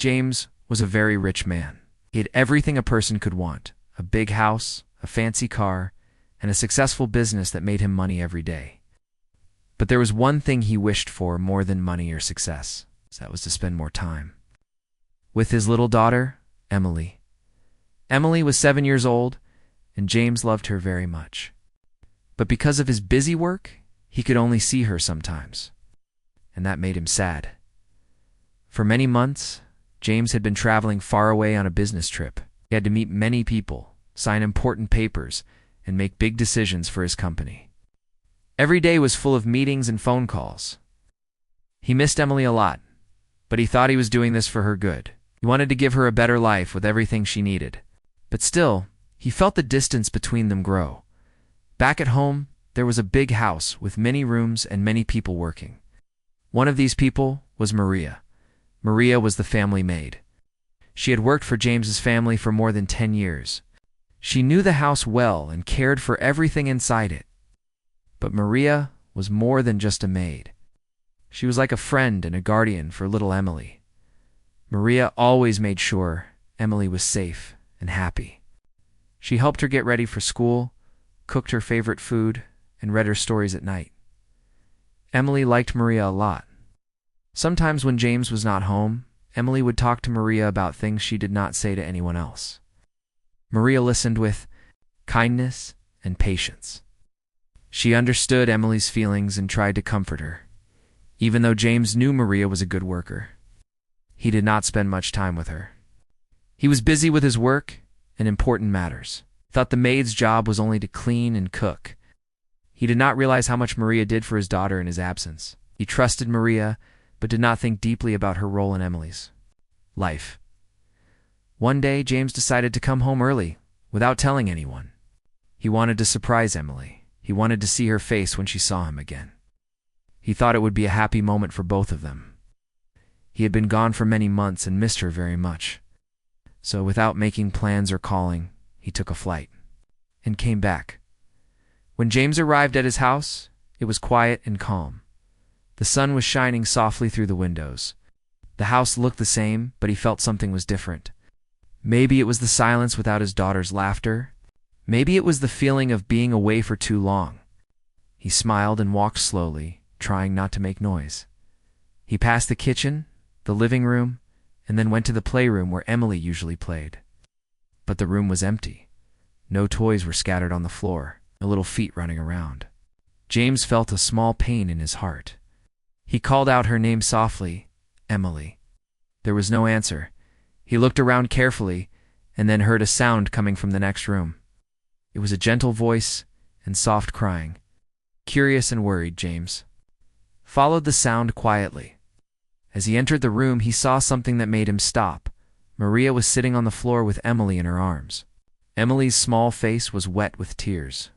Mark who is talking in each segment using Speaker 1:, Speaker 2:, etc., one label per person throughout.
Speaker 1: James was a very rich man. He had everything a person could want: a big house, a fancy car, and a successful business that made him money every day. But there was one thing he wished for more than money or success. That was to spend more time with his little daughter, Emily. Emily was 7 years old, and James loved her very much. But because of his busy work, he could only see her sometimes, and that made him sad. For many months, James had been traveling far away on a business trip. He had to meet many people, sign important papers, and make big decisions for his company. Every day was full of meetings and phone calls. He missed Emily a lot, but he thought he was doing this for her good. He wanted to give her a better life with everything she needed. But still, he felt the distance between them grow. Back at home, there was a big house with many rooms and many people working. One of these people was Maria. Maria was the family maid. She had worked for James's family for more than 10 years. She knew the house well and cared for everything inside it. But Maria was more than just a maid. She was like a friend and a guardian for little Emily. Maria always made sure Emily was safe and happy. She helped her get ready for school, cooked her favorite food, and read her stories at night. Emily liked Maria a lot. Sometimes when James was not home, Emily would talk to Maria about things she did not say to anyone else. Maria listened with kindness and patience. She understood Emily's feelings and tried to comfort her. Even though James knew Maria was a good worker, he did not spend much time with her. He was busy with his work and important matters. Thought the maid's job was only to clean and cook. He did not realize how much Maria did for his daughter in his absence. He trusted Maria, but did not think deeply about her role in Emily's life. One day, James decided to come home early, without telling anyone. He wanted to surprise Emily. He wanted to see her face when she saw him again. He thought it would be a happy moment for both of them. He had been gone for many months and missed her very much. So without making plans or calling, he took a flight and came back. When James arrived at his house, it was quiet and calm. The sun was shining softly through the windows. The house looked the same, but he felt something was different. Maybe it was the silence without his daughter's laughter. Maybe it was the feeling of being away for too long. He smiled and walked slowly, trying not to make noise. He passed the kitchen, the living room, and then went to the playroom where Emily usually played. But the room was empty. No toys were scattered on the floor, no little feet running around. James felt a small pain in his heart. He called out her name softly, Emily. There was no answer. He looked around carefully and then heard a sound coming from the next room. It was a gentle voice and soft crying. Curious and worried, James followed the sound quietly. As he entered the room, he saw something that made him stop. Maria was sitting on the floor with Emily in her arms. Emily's small face was wet with tears.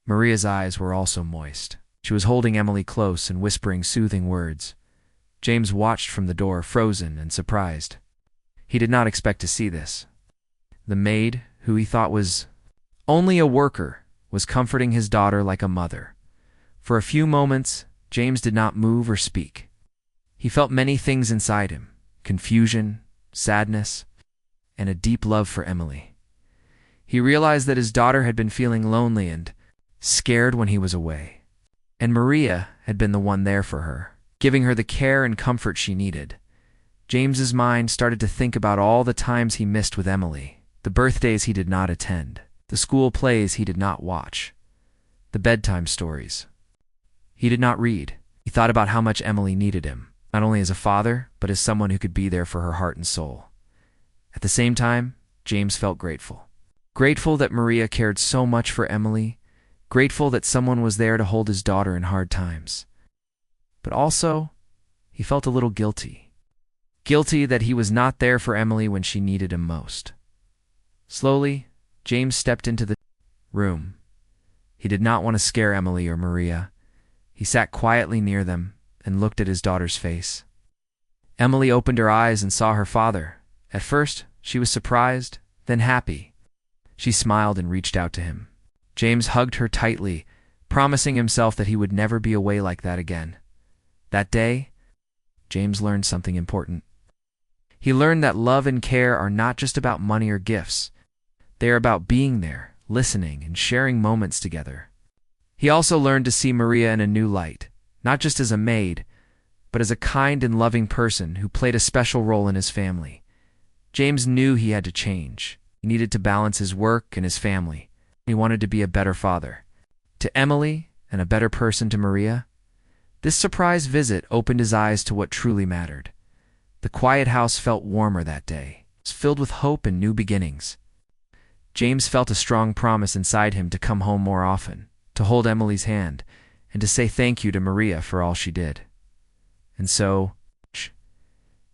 Speaker 1: Maria's eyes were also moist. She was holding Emily close and whispering soothing words. James watched from the door, frozen and surprised. He did not expect to see this. The maid, who he thought was only a worker, was comforting his daughter like a mother. For a few moments, James did not move or speak. He felt many things inside him: confusion, sadness, and a deep love for Emily. He realized that his daughter had been feeling lonely and scared when he was away, and Maria had been the one there for her, giving her the care and comfort she needed. James's mind started to think about all the times he missed with Emily, the birthdays he did not attend, the school plays he did not watch, the bedtime stories he did not read. He thought about how much Emily needed him, not only as a father, but as someone who could be there for her heart and soul. At the same time, James felt grateful. Grateful that Maria cared so much for Emily, grateful that someone was there to hold his daughter in hard times. But also, he felt a little guilty. Guilty that he was not there for Emily when she needed him most. Slowly, James stepped into the room. He did not want to scare Emily or Maria. He sat quietly near them and looked at his daughter's face. Emily opened her eyes and saw her father. At first, she was surprised, then happy. She smiled and reached out to him. James hugged her tightly, promising himself that he would never be away like that again. That day, James learned something important. He learned that love and care are not just about money or gifts. They are about being there, listening, and sharing moments together. He also learned to see Maria in a new light, not just as a maid, but as a kind and loving person who played a special role in his family. James knew he had to change. He needed to balance his work and his family. He wanted to be a better father to Emily and a better person to Maria. This surprise visit opened his eyes to what truly mattered. The quiet house felt warmer that day. It was filled with hope and new beginnings. James felt a strong promise inside him to come home more often, to hold Emily's hand, and to say thank you to Maria for all she did. And so,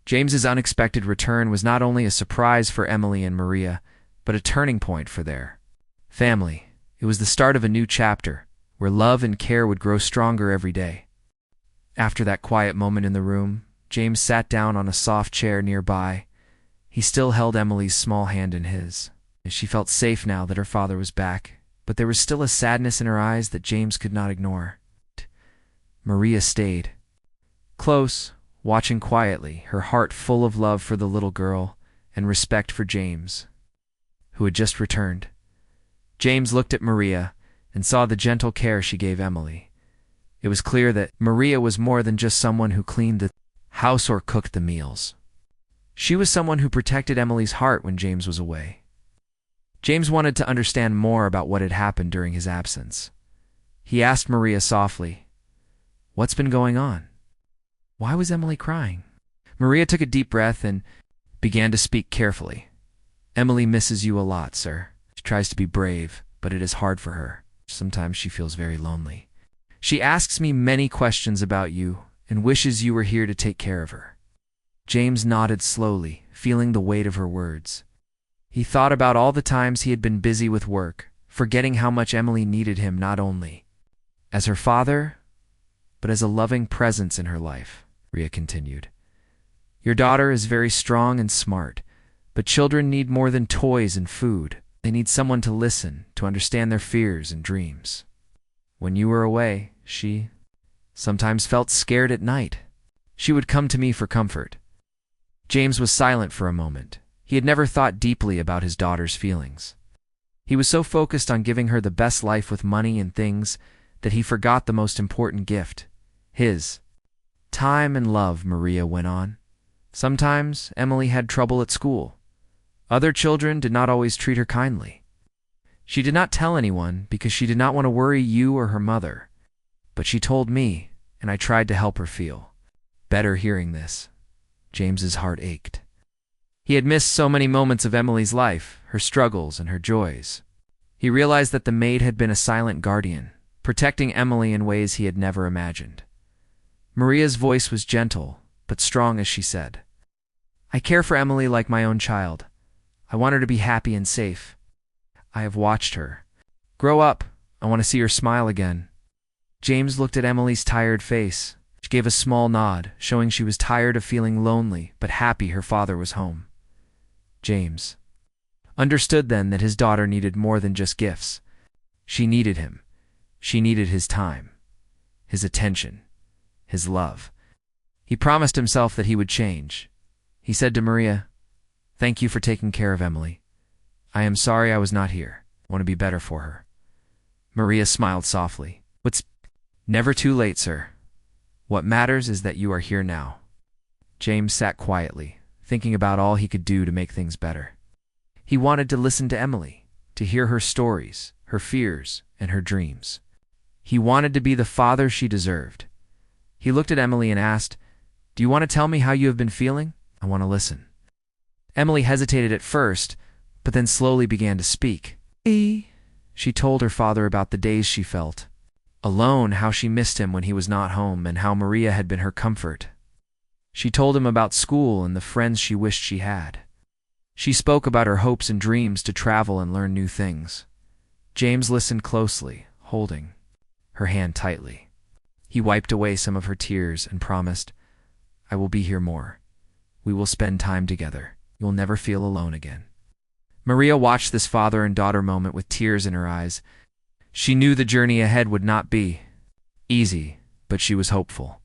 Speaker 1: James's unexpected return was not only a surprise for Emily and Maria, but a turning point for their family. It was the start of a new chapter, where love and care would grow stronger every day. After that quiet moment in the room, James sat down on a soft chair nearby. He still held Emily's small hand in his. She felt safe now that her father was back, but there was still a sadness in her eyes that James could not ignore. Maria stayed close, watching quietly, her heart full of love for the little girl and respect for James, who had just returned. James looked at Maria and saw the gentle care she gave Emily. It was clear that Maria was more than just someone who cleaned the house or cooked the meals. She was someone who protected Emily's heart when James was away. James wanted to understand more about what had happened during his absence. He asked Maria softly, "What's been going on? Why was Emily crying?" Maria took a deep breath and began to speak carefully. "Emily misses you a lot, sir. She tries to be brave, but it is hard for her. Sometimes she feels very lonely. She asks me many questions about you and wishes you were here to take care of her." James nodded slowly, feeling the weight of her words. He thought about all the times he had been busy with work, forgetting how much Emily needed him not only as her father, but as a loving presence in her life. Maria continued, "Your daughter is very strong and smart, but children need more than toys and food. They need someone to listen, to understand their fears and dreams. When you were away, she sometimes felt scared at night. She would come to me for comfort." James was silent for a moment. He had never thought deeply about his daughter's feelings. He was so focused on giving her the best life with money and things that he forgot the most important gift, his time and love. Maria went on. "Sometimes Emily had trouble at school. Other children did not always treat her kindly. She did not tell anyone because she did not want to worry you or her mother. But she told me, and I tried to help her feel better." Hearing this, James's heart ached. He had missed so many moments of Emily's life, her struggles and her joys. He realized that the maid had been a silent guardian, protecting Emily in ways he had never imagined. Maria's voice was gentle, but strong as she said, "I care for Emily like my own child. I want her to be happy and safe. I have watched her grow up. I want to see her smile again." James looked at Emily's tired face. She gave a small nod, showing she was tired of feeling lonely, but happy her father was home. James understood then that his daughter needed more than just gifts. She needed him. She needed his time, his attention, his love. He promised himself that he would change. He said to Maria, "Thank you for taking care of Emily. I am sorry I was not here. I want to be better for her." Maria smiled softly. "It's never too late, sir. What matters is that you are here now." James sat quietly, thinking about all he could do to make things better. He wanted to listen to Emily, to hear her stories, her fears, and her dreams. He wanted to be the father she deserved. He looked at Emily and asked, "Do you want to tell me how you have been feeling? I want to listen." Emily hesitated at first, but then slowly began to speak. She told her father about the days she felt alone, how she missed him when he was not home, and how Maria had been her comfort. She told him about school and the friends she wished she had. She spoke about her hopes and dreams to travel and learn new things. James listened closely, holding her hand tightly. He wiped away some of her tears and promised, "I will be here more. We will spend time together. You will never feel alone again." Maria watched this father and daughter moment with tears in her eyes. She knew the journey ahead would not be easy, but she was hopeful.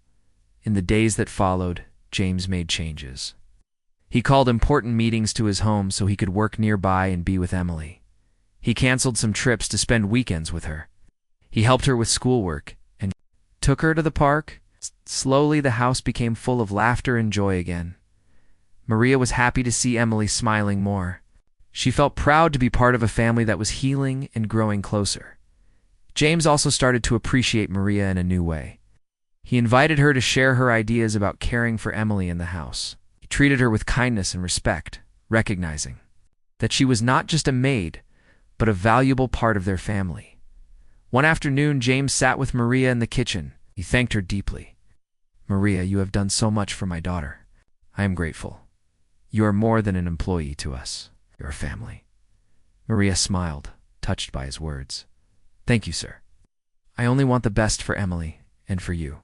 Speaker 1: In the days that followed, James made changes. He called important meetings to his home so he could work nearby and be with Emily. He canceled some trips to spend weekends with her. He helped her with schoolwork and took her to the park. Slowly, the house became full of laughter and joy again. Maria was happy to see Emily smiling more. She felt proud to be part of a family that was healing and growing closer. James also started to appreciate Maria in a new way. He invited her to share her ideas about caring for Emily in the house. He treated her with kindness and respect, recognizing that she was not just a maid, but a valuable part of their family. One afternoon, James sat with Maria in the kitchen. He thanked her deeply. "Maria, you have done so much for my daughter. I am grateful. You are more than an employee to us. You're a family." Maria smiled, touched by his words. "Thank you, sir. I only want the best for Emily and for you."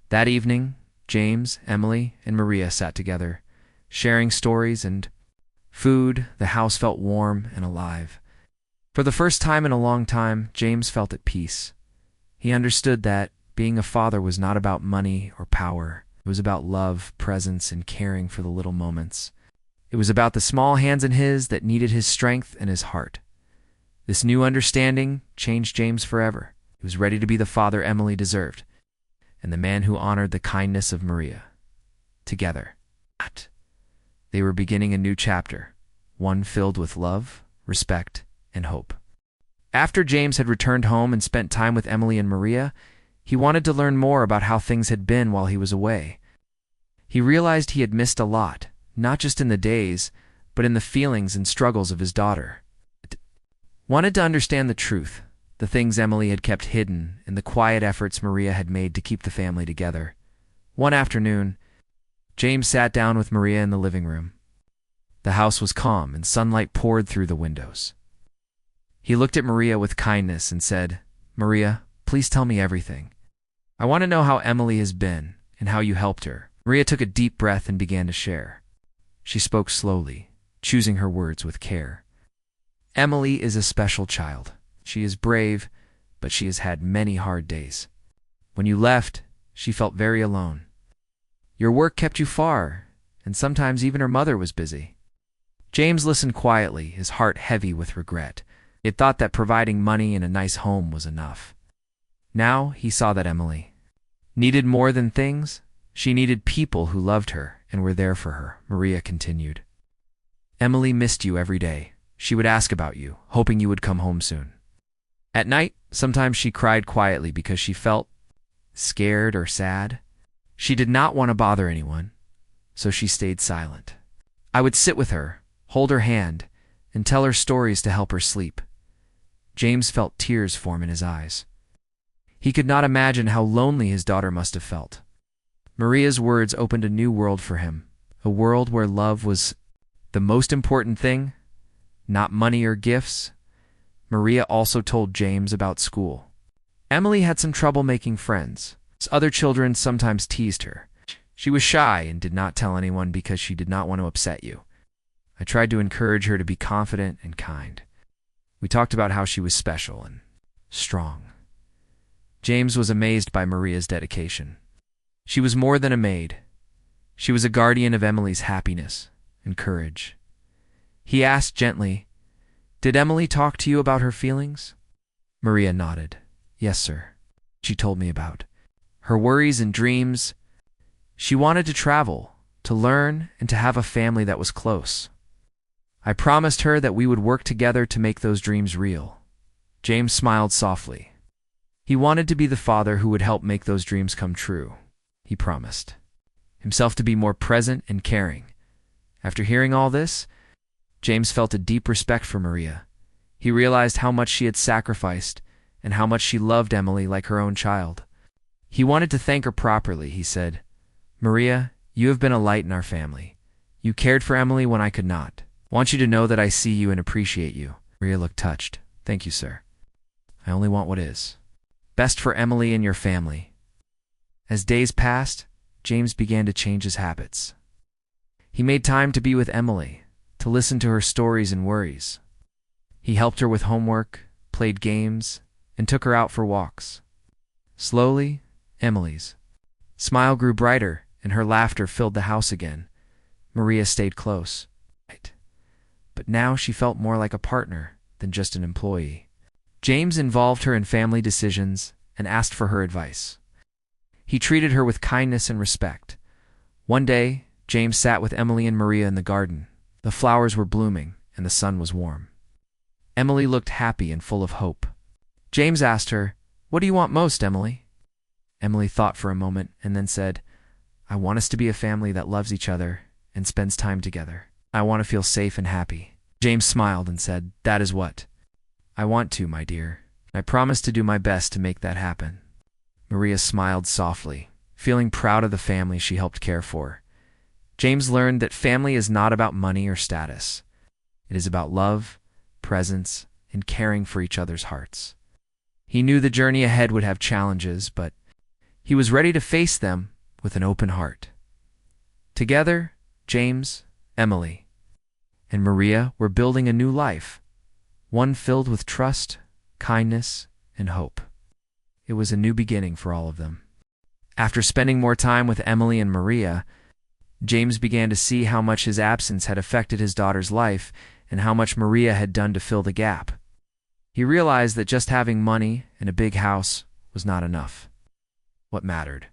Speaker 1: That evening, James, Emily, and Maria sat together, sharing stories and food. The house felt warm and alive. For the first time in a long time, James felt at peace. He understood that being a father was not about money or power. It was about love, presence, and caring for the little moments. It was about the small hands in his that needed his strength and his heart. This new understanding changed James forever. He was ready to be the father Emily deserved, and the man who honored the kindness of Maria. Together, they were beginning a new chapter, one filled with love, respect, and hope. After James had returned home and spent time with Emily and Maria, he wanted to learn more about how things had been while he was away. He realized he had missed a lot, not just in the days, but in the feelings and struggles of his daughter. Wanted to understand the truth, the things Emily had kept hidden, and the quiet efforts Maria had made to keep the family together. One afternoon, James sat down with Maria in the living room. The house was calm and sunlight poured through the windows. He looked at Maria with kindness and said, "Maria, please tell me everything. I want to know how Emily has been and how you helped her." Maria took a deep breath and began to share. She spoke slowly, choosing her words with care. "Emily is a special child. She is brave, but she has had many hard days. When you left, she felt very alone. Your work kept you far, and sometimes even her mother was busy." James listened quietly, his heart heavy with regret. He had thought that providing money and a nice home was enough. Now he saw that Emily needed more than things. She needed people who loved her and were there for her. Maria continued. "Emily missed you every day. She would ask about you, hoping you would come home soon. At night, sometimes she cried quietly because she felt scared or sad. She did not want to bother anyone, so she stayed silent. I would sit with her, hold her hand, and tell her stories to help her sleep." James felt tears form in his eyes. He could not imagine how lonely his daughter must have felt. Maria's words opened a new world for him, a world where love was the most important thing, not money or gifts. Maria also told James about school. Emily had some trouble making friends. Other children sometimes teased her. She was shy and did not tell anyone because she did not want to upset you. I tried to encourage her to be confident and kind. We talked about how she was special and strong. James was amazed by Maria's dedication. She was more than a maid. She was a guardian of Emily's happiness and courage. He asked gently, "Did Emily talk to you about her feelings?" Maria nodded. "Yes, sir. She told me about her worries and dreams. She wanted to travel, to learn, and to have a family that was close. I promised her that we would work together to make those dreams real." James smiled softly. He wanted to be the father who would help make those dreams come true. He promised himself to be more present and caring. After hearing all this, James felt a deep respect for Maria. He realized how much she had sacrificed and how much she loved Emily like her own child. He wanted to thank her properly. He said, "Maria, you have been a light in our family. You cared for Emily when I could not. I want you to know that I see you and appreciate you." Maria looked touched. "Thank you, sir. I only want what is best for Emily and your family." As days passed, James began to change his habits. He made time to be with Emily, to listen to her stories and worries. He helped her with homework, played games, and took her out for walks. Slowly, Emily's smile grew brighter and her laughter filled the house again. Maria stayed close. But now she felt more like a partner than just an employee. James involved her in family decisions and asked for her advice. He treated her with kindness and respect. One day, James sat with Emily and Maria in the garden. The flowers were blooming and the sun was warm. Emily looked happy and full of hope. James asked her, "What do you want most, Emily?" Emily thought for a moment and then said, "I want us to be a family that loves each other and spends time together. I want to feel safe and happy." James smiled and said, "That is what I want to, my dear. I promise to do my best to make that happen." Maria smiled softly, feeling proud of the family she helped care for. James learned that family is not about money or status. It is about love, presence, and caring for each other's hearts. He knew the journey ahead would have challenges, but he was ready to face them with an open heart. Together, James, Emily, and Maria were building a new life, one filled with trust, kindness, and hope. It was a new beginning for all of them. After spending more time with Emily and Maria, James began to see how much his absence had affected his daughter's life and how much Maria had done to fill the gap. He realized that just having money and a big house was not enough. What mattered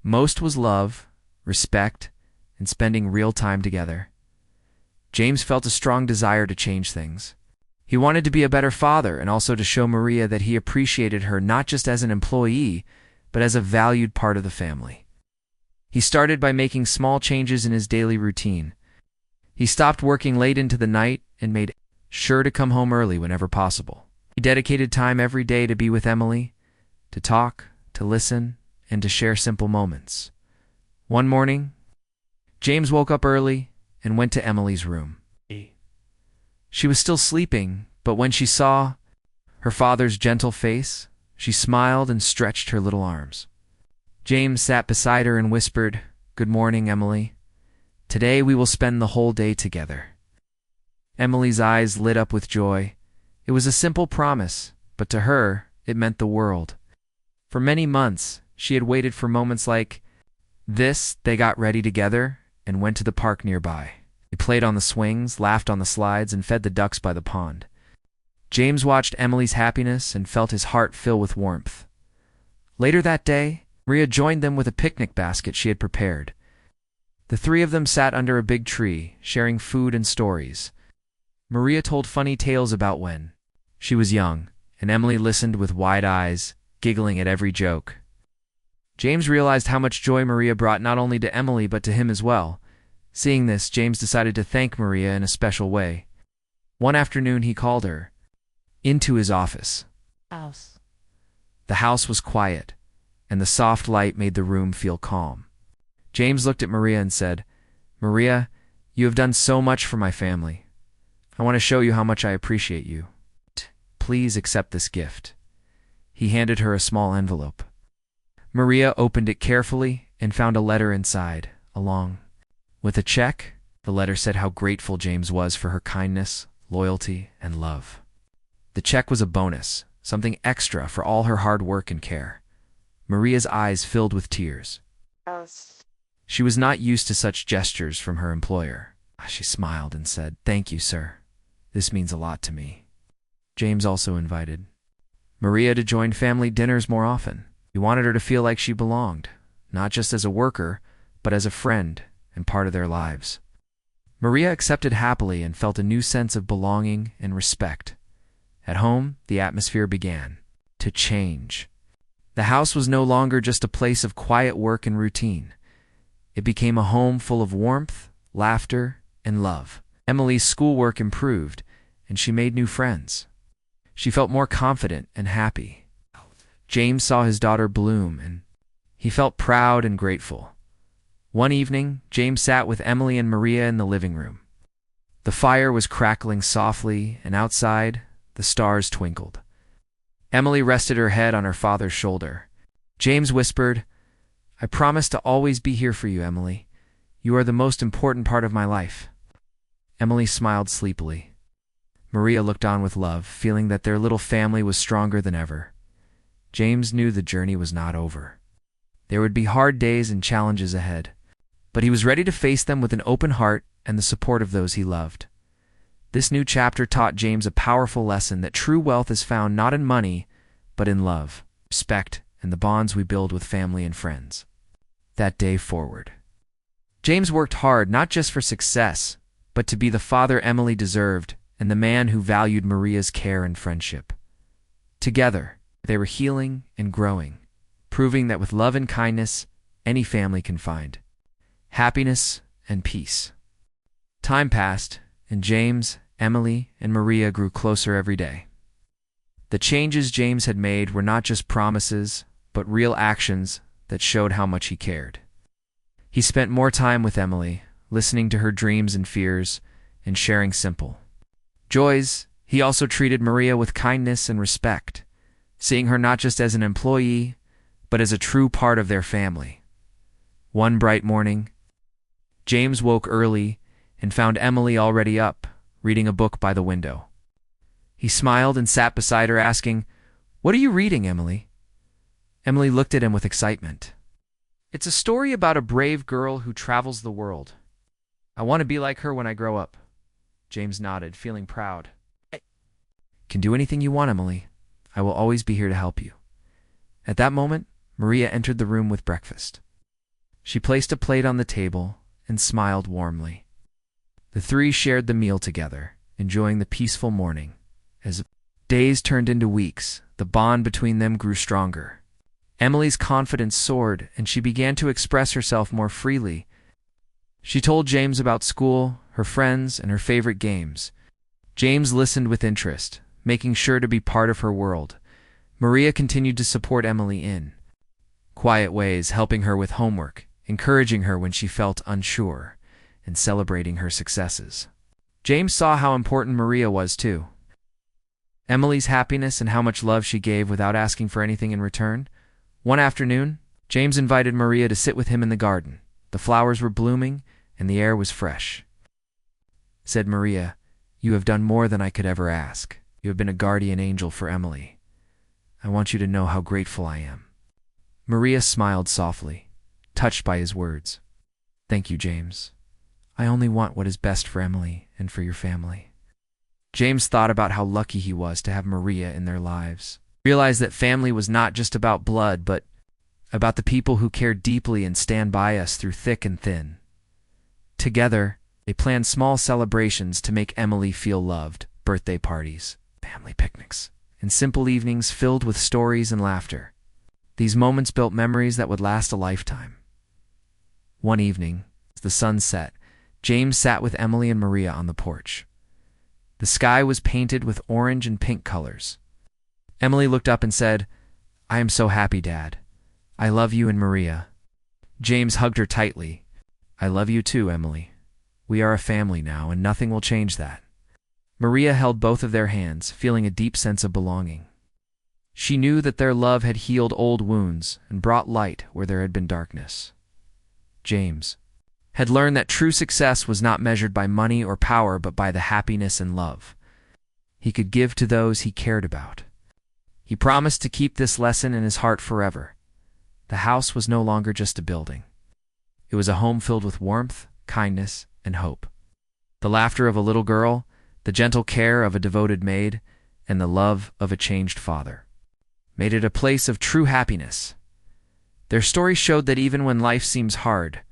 Speaker 1: most was love, respect, and spending real time together. James felt a strong desire to change things. He wanted to be a better father and also to show Maria that he appreciated her not just as an employee, but as a valued part of the family. He started by making small changes in his daily routine. He stopped working late into the night and made sure to come home early whenever possible. He dedicated time every day to be with Emily, to talk, to listen, and to share simple moments. One morning, James woke up early and went to Emily's room. She was still sleeping, but when she saw her father's gentle face, she smiled and stretched her little arms. James sat beside her and whispered, "Good morning, Emily. Today we will spend the whole day together." Emily's eyes lit up with joy. It was a simple promise, but to her, it meant the world. For many months, she had waited for moments like this. They got ready together and went to the park nearby. They played on the swings, laughed on the slides, and fed the ducks by the pond. James watched Emily's happiness and felt his heart fill with warmth. Later that day, Maria joined them with a picnic basket she had prepared. The three of them sat under a big tree, sharing food and stories. Maria told funny tales about when she was young, and Emily listened with wide eyes, giggling at every joke. James realized how much joy Maria brought not only to Emily but to him as well. Seeing this, James decided to thank Maria in a special way. One afternoon he called her into his office. The house was quiet, and the soft light made the room feel calm. James looked at Maria and said, "Maria, you have done so much for my family. I want to show you how much I appreciate you. Please accept this gift." He handed her a small envelope. Maria opened it carefully and found a letter inside, along with a check. The letter said how grateful James was for her kindness, loyalty, and love. The check was a bonus, something extra for all her hard work and care. Maria's eyes filled with tears. She was not used to such gestures from her employer. She smiled and said, "Thank you, sir. This means a lot to me." James also invited Maria to join family dinners more often. He wanted her to feel like she belonged, not just as a worker, but as a friend and part of their lives. Maria accepted happily and felt a new sense of belonging and respect. At home, the atmosphere began to change. The house was no longer just a place of quiet work and routine. It became a home full of warmth, laughter, and love. Emily's schoolwork improved, and she made new friends. She felt more confident and happy. James saw his daughter bloom, and he felt proud and grateful. One evening, James sat with Emily and Maria in the living room. The fire was crackling softly, and outside, the stars twinkled. Emily rested her head on her father's shoulder. James whispered, "I promise to always be here for you, Emily. You are the most important part of my life." Emily smiled sleepily. Maria looked on with love, feeling that their little family was stronger than ever. James knew the journey was not over. There would be hard days and challenges ahead, but he was ready to face them with an open heart and the support of those he loved. This new chapter taught James a powerful lesson that true wealth is found not in money, but in love, respect, and the bonds we build with family and friends. That day forward, James worked hard not just for success, but to be the father Emily deserved and the man who valued Maria's care and friendship. Together, they were healing and growing, proving that with love and kindness, any family can find happiness and peace. Time passed, and James, Emily, and Maria grew closer every day. The changes James had made were not just promises, but real actions that showed how much he cared. He spent more time with Emily, listening to her dreams and fears, and sharing simple joys. He also treated Maria with kindness and respect, seeing her not just as an employee, but as a true part of their family. One bright morning, James woke early and found Emily already up, reading a book by the window. He smiled and sat beside her, asking, "What are you reading, Emily?" Emily looked at him with excitement. "It's a story about a brave girl who travels the world. I want to be like her when I grow up." James nodded, feeling proud. "I can do anything you want, Emily. I will always be here to help you." At that moment, Maria entered the room with breakfast. She placed a plate on the table and smiled warmly. The three shared the meal together, enjoying the peaceful morning. As days turned into weeks, the bond between them grew stronger. Emily's confidence soared, and she began to express herself more freely. She told James about school, her friends, and her favorite games. James listened with interest, making sure to be part of her world. Maria continued to support Emily in quiet ways, helping her with homework, encouraging her when she felt unsure, and celebrating her successes. James saw how important Maria was too. Emily's happiness and how much love she gave without asking for anything in return. One afternoon, James invited Maria to sit with him in the garden. The flowers were blooming, and the air was fresh. Said Maria, "You have done more than I could ever ask. You have been a guardian angel for Emily. I want you to know how grateful I am." Maria smiled softly, touched by his words. "Thank you, James. I only want what is best for Emily and for your family." James thought about how lucky he was to have Maria in their lives. Realized that family was not just about blood, but about the people who care deeply and stand by us through thick and thin. Together, they planned small celebrations to make Emily feel loved: birthday parties, family picnics, and simple evenings filled with stories and laughter. These moments built memories that would last a lifetime. One evening, as the sun set, James sat with Emily and Maria on the porch. The sky was painted with orange and pink colors. Emily looked up and said, "I am so happy, Dad. I love you and Maria." James hugged her tightly. "I love you too, Emily. We are a family now, and nothing will change that." Maria held both of their hands, feeling a deep sense of belonging. She knew that their love had healed old wounds and brought light where there had been darkness. James had learned that true success was not measured by money or power, but by the happiness and love he could give to those he cared about. He promised to keep this lesson in his heart forever. The house was no longer just a building. It was a home filled with warmth, kindness, and hope. The laughter of a little girl, the gentle care of a devoted maid, and the love of a changed father made it a place of true happiness. Their story showed that even when life seems hard,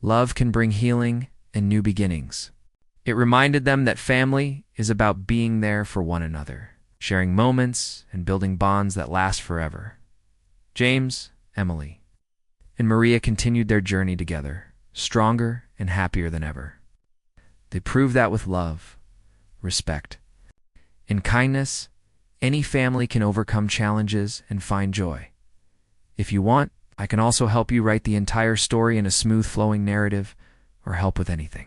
Speaker 1: love can bring healing and new beginnings. It reminded them that family is about being there for one another, sharing moments and building bonds that last forever. James, Emily, and Maria continued their journey together, stronger and happier than ever. They proved that with love, respect, and kindness, any family can overcome challenges and find joy. If you want, I can also help you write the entire story in a smooth flowing narrative, or help with anything.